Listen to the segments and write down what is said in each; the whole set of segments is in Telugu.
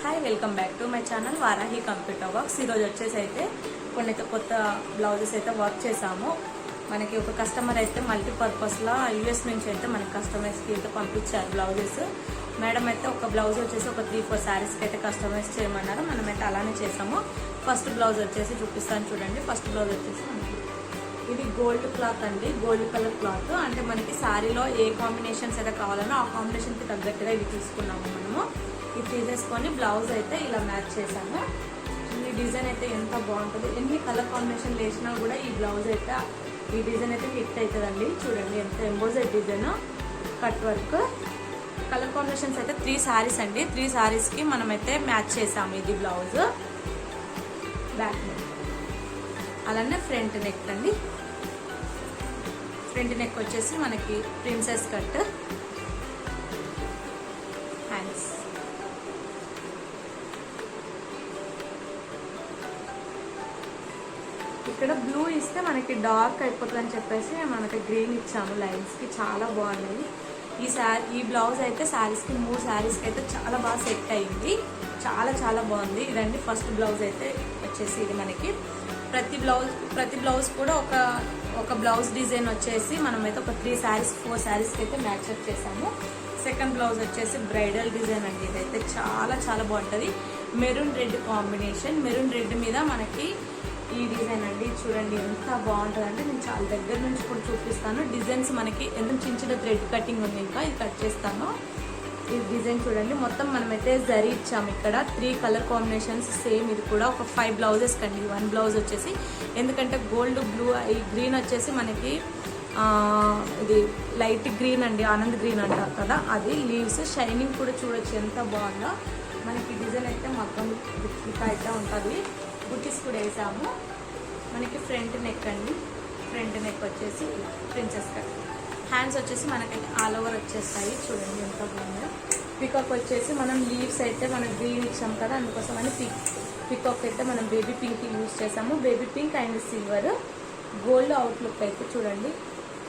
Hi welcome back to my channel Varahi computer works. ఈరోజు వచ్చేసి అయితే కొన్ని కొత్త బ్లౌజెస్ అయితే వర్క్ చేసాము. మనకి ఒక కస్టమర్ అయితే మల్టీపర్పస్లో యూఎస్ నుంచి అయితే మనకి కస్టమైజ్కి అయితే పంపించారు బ్లౌజెస్. మేడం అయితే ఒక బ్లౌజ్ వచ్చేసి ఒక 3-4 శారీస్కి అయితే కస్టమైజ్ చేయమన్నారు. మనమైతే అలానే చేసాము. ఫస్ట్ బ్లౌజ్ వచ్చేసి చూపిస్తాను చూడండి. ఫస్ట్ బ్లౌజ్ వచ్చేసి మనకి ఇది గోల్డ్ క్లాత్ అండి, గోల్డ్ కలర్ క్లాత్. అంటే మనకి శారీలో ఏ కాంబినేషన్స్ అయితే కావాలనో ఆ కాంబినేషన్కి తగ్గట్టుగా ఇది తీసుకున్నాము మనము. ఇది తీసేసుకొని బ్లౌజ్ అయితే ఇలా మ్యాచ్ చేశాము. ఈ డిజైన్ అయితే ఎంత బాగుంటుంది. ఎన్ని కలర్ కాంబినేషన్ వేసినా కూడా ఈ బ్లౌజ్ అయితే ఈ డిజైన్ అయితే హిట్ అవుతుందండి. చూడండి ఎంత embossed design, cut work. Colour combinations అయితే 3 శారీస్ అండి. 3 శారీస్కి మనమైతే మ్యాచ్ చేసాము. ఇది బ్లౌజ్ బ్యాక్ నెక్, అలానే ఫ్రంట్ నెక్ అండి. ఫ్రంట్ నెక్ వచ్చేసి మనకి ప్రిన్సెస్ కట్, హ్యాండ్స్. ఇక్కడ బ్లూ ఇస్తే మనకి డార్క్ అయిపోతుంది అని చెప్పేసి మనకి గ్రీన్ ఇచ్చాము లైన్స్కి. చాలా బాగున్నాయి. ఈ బ్లౌజ్ అయితే శారీస్కి 3 శారీస్కి అయితే చాలా బాగా సెట్ అయ్యింది. చాలా చాలా బాగుంది. ఇదండి ఫస్ట్ బ్లౌజ్ అయితే వచ్చేసి ఇది మనకి ప్రతి బ్లౌజ్ కూడా ఒక బ్లౌజ్ డిజైన్ వచ్చేసి మనమైతే ఒక 3 శారీస్ 4 శారీస్కి అయితే మ్యాచ్అప్ చేసాము. సెకండ్ బ్లౌజ్ వచ్చేసి బ్రైడల్ డిజైన్ అండి. ఇదైతే చాలా చాలా బాగుంటుంది. Maroon red combination, maroon red మీద మనకి ఈ డిజైన్ అండి. చూడండి ఎంత బాగుంటుంది అంటే నేను చాలా దగ్గర నుంచి కూడా చూపిస్తాను. డిజైన్స్ మనకి ఎంత చిన్న థ్రెడ్ కటింగ్ ఉంది, ఇంకా ఇది కట్ చేస్తాను. ఈ డిజైన్ చూడండి మొత్తం మనమైతే జరీ ఇచ్చాము. ఇక్కడ 3 కలర్ కాంబినేషన్స్ సేమ్. ఇది కూడా ఒక 5 బ్లౌజెస్ కండి. 1 బ్లౌజ్ వచ్చేసి ఎందుకంటే గోల్డ్ బ్లూ, ఈ గ్రీన్ వచ్చేసి మనకి ఇది లైట్ గ్రీన్ అండి, ఆనంద్ గ్రీన్ అంటారు కదా, అది లీవ్స్. షైనింగ్ కూడా చూడొచ్చు ఎంత బాగుందో. మనకి డిజైన్ అయితే మొత్తం బుట్టిక అయితే ఉంటుంది. బుట్టీస్ కూడా వేసాము. మనకి ఫ్రంట్ నెక్ అండి. ఫ్రంట్ నెక్ వచ్చేసి ప్రిన్సెస్ కట్. హ్యాండ్స్ వచ్చేసి మనకైతే ఆల్ ఓవర్ వచ్చేస్తాయి. చూడండి ఎంత బాగుందో. పికాక్ వచ్చేసి మనం లీవ్స్ అయితే మనం గ్రీన్ ఇచ్చాం కదా, అందుకోసం అని పికాక్ అయితే మనం బేబీ పింక్ యూజ్ చేసాము. Baby pink and silver. Gold outlook అయితే చూడండి.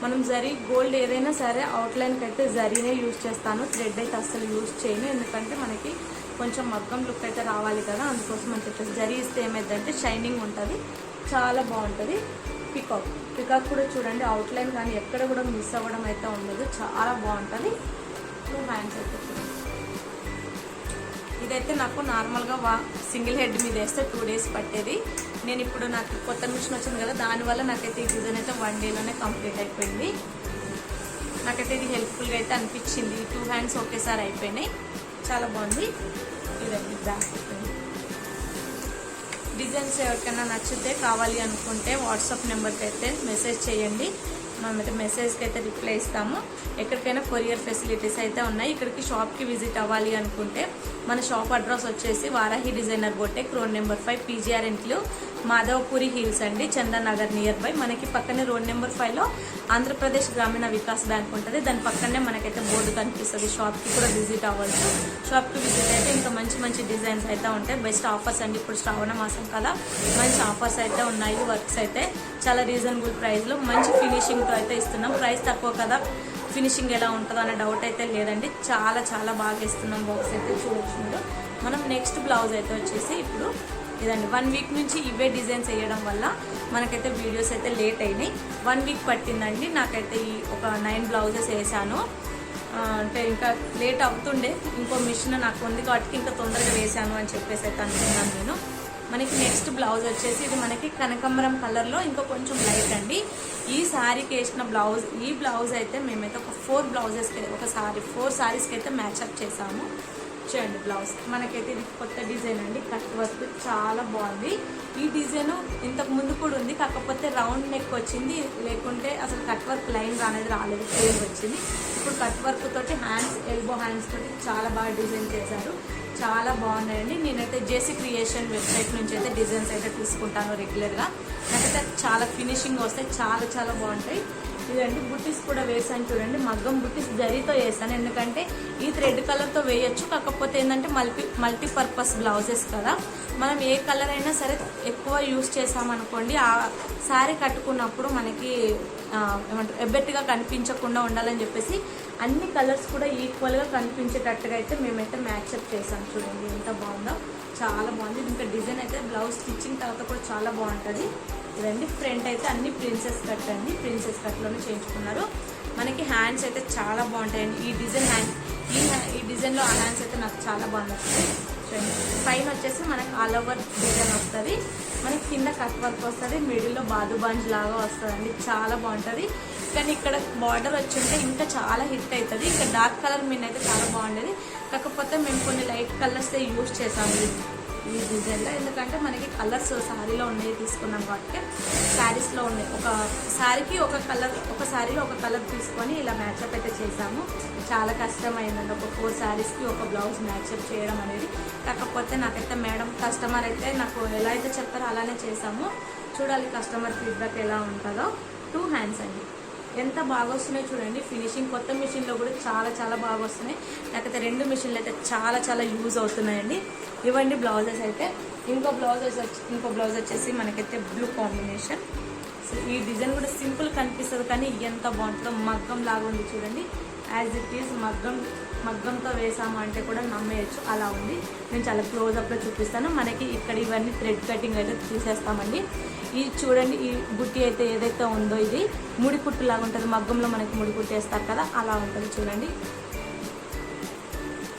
మనం జరీ గోల్డ్ ఏదైనా సరే అవుట్లైన్కి అయితే జరీనే యూజ్ చేస్తాను. థ్రెడ్ అయితే అస్సలు యూజ్ చేయను, ఎందుకంటే మనకి కొంచెం మగ్గం లుక్ అయితే రావాలి కదా, అందుకోసం అని చెప్పేసి జరీ ఇస్తే ఏమైందంటే షైనింగ్ ఉంటుంది, చాలా బాగుంటుంది. పికాక్ కూడా చూడండి అవుట్లైన్ కానీ ఎక్కడ కూడా మిస్ అవ్వడం అయితే ఉండదు, చాలా బాగుంటుంది. 2 హ్యాండ్స్ అయితే చూడండి. ఇదైతే నాకు నార్మల్గా సింగిల్ హెడ్ మీద వేస్తే 2 డేస్ పట్టేది. నేను ఇప్పుడు నాకు కొత్త మిషన్ వచ్చింది కదా, దానివల్ల నాకైతే ఈ డిజైన్ అయితే 1 డేలోనే కంప్లీట్ అయిపోయింది. నాకైతే ఇది హెల్ప్ఫుల్గా అయితే అనిపించింది. 2 హ్యాండ్స్ ఒకేసారి అయిపోయినాయి, చాలా బాగుంది. ఇదండి బ్యాక్. డిజైన్స్ ఎవరికైనా నచ్చితే కావాలి అనుకుంటే వాట్సాప్ నెంబర్కి అయితే మెసేజ్ చేయండి. మనమైతే మెసేజ్కి అయితే రిప్లై ఇస్తాము. ఎక్కడికైనా కొరియర్ ఫెసిలిటీస్ అయితే ఉన్నాయి. ఇక్కడికి షాప్కి విజిట్ అవ్వాలి అనుకుంటే మన షాప్ అడ్రస్ వచ్చేసి Varahi designer boutique, road number 5, PGR enclave, Madhavapuri hills అండి, చందనగర్ నియర్ బై. మనకి పక్కనే రోడ్ నెంబర్ 5లో ఆంధ్రప్రదేశ్ గ్రామీణ వికాస్ బ్యాంక్ ఉంటుంది. దాని పక్కనే మనకైతే బోర్డు కనిపిస్తుంది. షాప్కి కూడా విజిట్ అవ్వచ్చు. షాప్కి విజిట్ అయితే ఇంకా మంచి మంచి డిజైన్స్ అయితే ఉంటాయి. బెస్ట్ ఆఫర్స్ అండి. ఇప్పుడు శ్రావణ మాసం కదా, మంచి ఆఫర్స్ అయితే ఉన్నాయి. వర్క్స్ అయితే చాలా రీజనబుల్ ప్రైస్లో మంచి ఫినిషింగ్తో అయితే ఇస్తున్నాం. ప్రైస్ తక్కువ కదా, ఫినిషింగ్ ఎలా ఉంటుందో అనే డౌట్ అయితే లేదండి. చాలా చాలా బాగా ఇస్తున్నాం. బాక్స్ అయితే చూడొచ్చు. మనం నెక్స్ట్ బ్లౌజ్ అయితే వచ్చేసి ఇప్పుడు ఇదండి. 1 వీక్ నుంచి ఇవే డిజైన్స్ వేయడం వల్ల మనకైతే వీడియోస్ అయితే లేట్ అయినాయి. 1 వీక్ పట్టిందండి నాకైతే. ఒక 9 బ్లౌజెస్ వేసాను. అంటే ఇంకా లేట్ అవుతుండే, ఇంకో మిషన్ నాకు ఉంది కాబట్టి ఇంకా తొందరగా వేసాను అని చెప్పేసి అయితే అనుకున్నాను నేను. మనకి నెక్స్ట్ బ్లౌజ్ వచ్చేసి ఇది మనకి కనకాంబరం కలర్లో ఇంకా కొంచెం లైట్ అండి. ఈ శారీకి వేసిన బ్లౌజ్, ఈ బ్లౌజ్ అయితే మేమైతే ఒక 4 శారీస్కి అయితే మ్యాచ్అప్ చేసాము. చూడండి బ్లౌజ్ మనకైతే ఇది కొత్త డిజైన్ అండి. కట్ వర్క్ చాలా బాగుంది. ఈ డిజైన్ ఇంతకు ముందు కూడా ఉంది, కాకపోతే రౌండ్ నెక్ వచ్చింది, లేకుంటే అసలు కట్ వర్క్ లైన్ రాలేదు, ప్లెయిన్ వచ్చింది. ఇప్పుడు కట్ వర్క్ తోటి హ్యాండ్స్, ఎల్బో హ్యాండ్స్ తోటి చాలా బాగా డిజైన్ చేశారు. చాలా బాగున్నాయండి. నేనైతే జేసీ క్రియేషన్ వెబ్సైట్ నుంచి అయితే డిజైన్స్ అయితే తీసుకుంటాను రెగ్యులర్గా. నాకైతే చాలా ఫినిషింగ్ వస్తాయి, చాలా చాలా బాగుంటాయి. ఇదండి బుట్టీస్ కూడా వేసాను చూడండి. మగ్గం బుట్టీస్ జరీతో వేసాను, ఎందుకంటే ఈ థ్రెడ్ కలర్తో వేయచ్చు. కాకపోతే ఏంటంటే మల్టీపర్పస్ బ్లౌజెస్ కదా, మనం ఏ కలర్ అయినా సరే ఎక్కువ యూస్ చేసామనుకోండి ఆ శారీ కట్టుకున్నప్పుడు మనకి ఏమంటారు ఎబ్బెట్టుగా కనిపించకుండా ఉండాలని చెప్పేసి అన్ని కలర్స్ కూడా ఈక్వల్గా కనిపించేటట్టుగా అయితే మేమైతే మ్యాచ్అప్ చేసాం. చూడండి ఎంత బాగుందో, చాలా బాగుంది. ఇంకా డిజైన్ అయితే బ్లౌజ్ స్టిచ్చింగ్ తర్వాత కూడా చాలా బాగుంటుంది. ఇదండి ఫ్రంట్ అయితే అన్ని ప్రిన్సెస్ కట్ అండి, ప్రిన్సెస్ కట్లోనే చేయించుకున్నారు. మనకి హ్యాండ్స్ అయితే చాలా బాగుంటాయండి. ఈ డిజైన్లో ఆ హ్యాండ్స్ అయితే నాకు చాలా బాగా నచ్చుతాయి. పైన వచ్చేసి మనకి ఆల్ ఓవర్ డిజైన్ వస్తుంది, మనకి కింద కట్ వర్క్ వస్తుంది, మిడిల్లో బాదు బంజ్ లాగా వస్తుందండి, చాలా బాగుంటుంది. కానీ ఇక్కడ బార్డర్ వచ్చింటే ఇంకా చాలా హిట్ అవుతుంది. ఇక్కడ డార్క్ కలర్ మీన్ అయితే చాలా బాగుండేది, కాకపోతే మేము కొన్ని లైట్ కలర్స్ యూజ్ చేసాము ఈ డిజైన్లో. ఎందుకంటే మనకి కలర్స్ శారీలో ఉన్నాయి తీసుకున్నాం కాబట్టి, శారీస్లో ఉన్నాయి ఒక శారీకి ఒక కలర్, ఒక శారీలో ఒక కలర్ తీసుకొని ఇలా మ్యాచ్అప్ అయితే చేసాము. చాలా కష్టమైందండి ఒక 4 శారీస్కి ఒక బ్లౌజ్ మ్యాచ్అప్ చేయడం అనేది. కాకపోతే నాకైతే మేడం కస్టమర్ అయితే నాకు ఎలా అయితే చెప్తారో అలానే చేసాము. చూడాలి కస్టమర్ ఫీడ్బ్యాక్ ఎలా ఉంటుందో. 2 హ్యాండ్స్ అండి, ఎంత బాగా వస్తున్నాయి చూడండి. ఫినిషింగ్ కొత్త మిషన్లో కూడా చాలా చాలా బాగా వస్తున్నాయి. నాకైతే 2 మిషన్లు అయితే చాలా చాలా యూజ్ అవుతున్నాయండి. ఇవ్వండి బ్లౌజెస్ అయితే. ఇంకో బ్లౌజ్ వచ్చేసి మనకైతే బ్లూ కాంబినేషన్. సో ఈ డిజైన్ కూడా సింపుల్ కనిపిస్తుంది కానీ ఎంత బాగుంటుందో, మగ్గం లాగా ఉంది చూడండి. యాజ్ ఇట్ ఈజ్ మగ్గంతో వేసాము అంటే కూడా నమ్మేయచ్చు, అలా ఉంది. నేను చాలా క్లోజ్అప్లో చూపిస్తాను. మనకి ఇక్కడ ఇవన్నీ థ్రెడ్ కటింగ్ అయితే తీసేస్తామండి. ఇది చూడండి, ఈ బుట్టి అయితే ఏదైతే ఉందో ఇది ముడి కుట్టు లాగా ఉంటుంది, మగ్గంలో మనకి ముడి కుట్టు వేస్తారు కదా అలా ఉంటుంది చూడండి.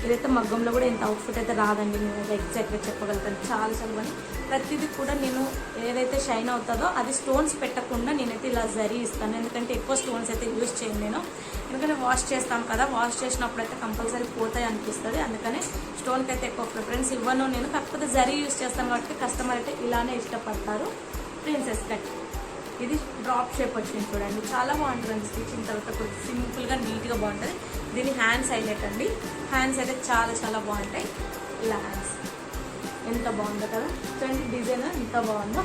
ఇదైతే మగ్గంలో కూడా ఇంత అవుట్ఫిట్ అయితే రాదండి, నేను అయితే ఎగ్జాక్ట్గా చెప్పగలుగుతాను. చాలా చాలా బాగుంది. ప్రతిదీ కూడా నేను ఏదైతే షైన్ అవుతుందో అది స్టోన్స్ పెట్టకుండా నేనైతే ఇలా జరీ ఇస్తాను, ఎందుకంటే ఎక్కువ స్టోన్స్ అయితే యూజ్ చేయను నేను. ఎందుకంటే వాష్ చేస్తాం కదా, వాష్ చేసినప్పుడు అయితే కంపల్సరీ పోతాయి అనిపిస్తుంది, అందుకనే స్టోన్కి అయితే ఎక్కువ ప్రిఫరెన్స్ ఇవ్వను నేను. కాకపోతే జరీ యూజ్ చేస్తాను కాబట్టి కస్టమర్ అయితే ఇలానే ఇష్టపడతారు. ప్రిన్సెస్ కట్, ఇది డ్రాప్ షేప్ వచ్చింది చూడండి, చాలా బాగుంటుంది. స్టిచ్చింగ్ తర్వాత కూడా సింపుల్గా నీట్గా బాగుంటుంది. దీని హ్యాండ్స్ హైలైట్ అండి, హ్యాండ్స్ అయితే చాలా చాలా బాగుంటాయి. ఇలా హ్యాండ్స్ ఎంత బాగుందో కదా చూడండి, డిజైన్ ఎంత బాగుందో.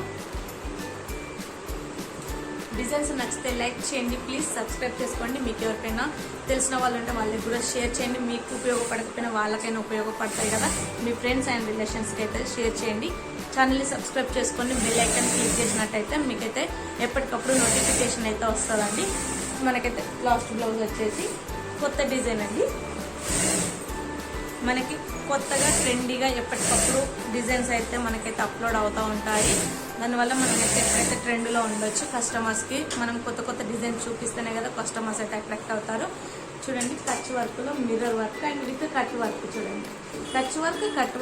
డిజైన్స్ నచ్చితే లైక్ చేయండి, ప్లీజ్ సబ్స్క్రైబ్ చేసుకోండి. మీకు ఎవరికైనా తెలిసిన వాళ్ళు ఉంటే వాళ్ళకి కూడా షేర్ చేయండి. మీకు ఉపయోగపడకపోయినా వాళ్ళకైనా ఉపయోగపడతాయి కదా, మీ ఫ్రెండ్స్ అండ్ రిలేషన్స్కి అయితే షేర్ చేయండి. ఛానల్ని సబ్స్క్రైబ్ చేసుకొని బెల్ ఐకాన్ క్లిక్ చేసినట్టయితే మీకైతే ఎప్పటికప్పుడు నోటిఫికేషన్ అయితే వస్తుందండి. మనకైతే లాస్ట్ బ్లౌజ్ వచ్చేసి కొత్త డిజైన్ అండి, మనకి కొత్తగా ట్రెండీగా ఎప్పటికప్పుడు డిజైన్స్ అయితే మనకైతే అప్లోడ్ అవుతూ ఉంటాయి. దానివల్ల మనమైతే ఎక్కడైతే ట్రెండ్లో ఉండొచ్చు, కస్టమర్స్కి మనం కొత్త కొత్త డిజైన్ చూపిస్తేనే కదా కస్టమర్స్ అయితే అట్రాక్ట్ అవుతారు. చూడండి కచ్ వర్క్లో mirror work and with cut work. చూడండి Kutch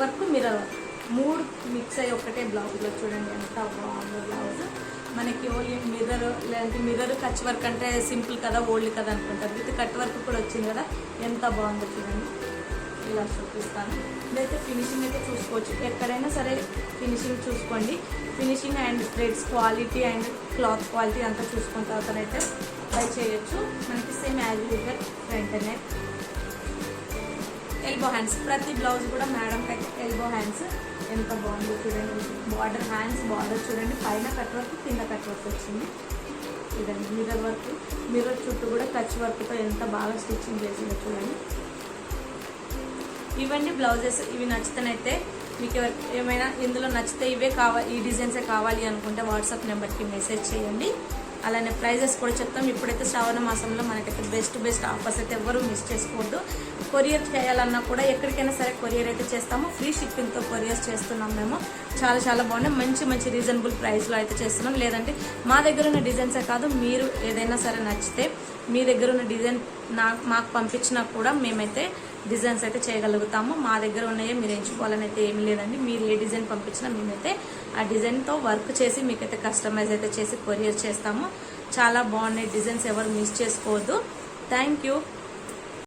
work mirror work 3 mix అయ్యి ఒకటే బ్లౌజ్లో చూడండి ఎంత బాగుందో బ్లౌజ్. మనకి ఓన్లీ మిర్రర్ కచ్ వర్క్ అంటే సింపుల్ కదా, ఓల్డ్ కదా అనుకుంటారు. విత్ కట్ వర్క్ కూడా వచ్చింది కదా, ఎంత బాగుందో చూడండి. ఇలా చూపిస్తాను. ఇదైతే ఫినిషింగ్ అయితే చూసుకోవచ్చు, ఎక్కడైనా సరే ఫినిషింగ్ చూసుకోండి. Finishing and threads quality and cloth quality అంతా చూసుకున్న తర్వాత అయితే ట్రై చేయొచ్చు. మనకి same as usual front neck, elbow hands. ప్రతి బ్లౌజ్ కూడా మేడంకి అయితే ఎల్బో హ్యాండ్స్ ఎంత బాగుందో చూడండి. బార్డర్ హ్యాండ్స్ బార్డర్ చూడండి, పైన కట్ వర్క్ కింద కట్ వర్క్ వచ్చింది. ఇదండి మిర్రర్ వర్క్, మిర్రర్ చుట్టూ కూడా కచ్ వర్క్తో ఎంత బాగా స్టిచ్చింగ్ చేసిందో చూడండి. ఇవన్నీ బ్లౌజెస్. ఇవి నచ్చితేనైతే మీకు ఏమైనా ఇందులో నచ్చితే ఇవే కావాలి, ఈ డిజైన్సే కావాలి అనుకుంటే వాట్సాప్ నెంబర్కి మెసేజ్ చేయండి. అలానే ప్రైజెస్ కూడా చెప్తాం. ఇప్పుడైతే శ్రావణ మాసంలో మనకైతే బెస్ట్ ఆఫర్స్ అయితే ఎవరు మిస్ చేసుకోవద్దు. కొరియర్ చేయాలన్నా కూడా ఎక్కడికైనా సరే కొరియర్ అయితే చేస్తాము, ఫ్రీ షిప్పింగ్తో కొరియర్స్ చేస్తున్నాం మేము. చాలా చాలా బాగున్నాయి, మంచి రీజనబుల్ ప్రైస్లో అయితే చేస్తున్నాం. లేదంటే మా దగ్గర ఉన్న డిజైన్సే కాదు, మీరు ఏదైనా సరే నచ్చితే మీ దగ్గర ఉన్న డిజైన్ మాకు పంపించినా కూడా మేమైతే డిజైన్స్ అయితే చేయగలుగుతాము. మా దగ్గర ఉన్నాయే మీరు ఎంచుకోవాలని అయితే ఏమీ లేదండి. మీరు ఏ డిజైన్ పంపించినా మేమైతే ఆ డిజైన్తో వర్క్ చేసి మీకైతే కస్టమైజ్ అయితే చేసి కొరియర్ చేస్తాము. చాలా బాగున్నాయి డిజైన్స్, ఎవరు మిస్ చేసుకోవద్దు. Thank you.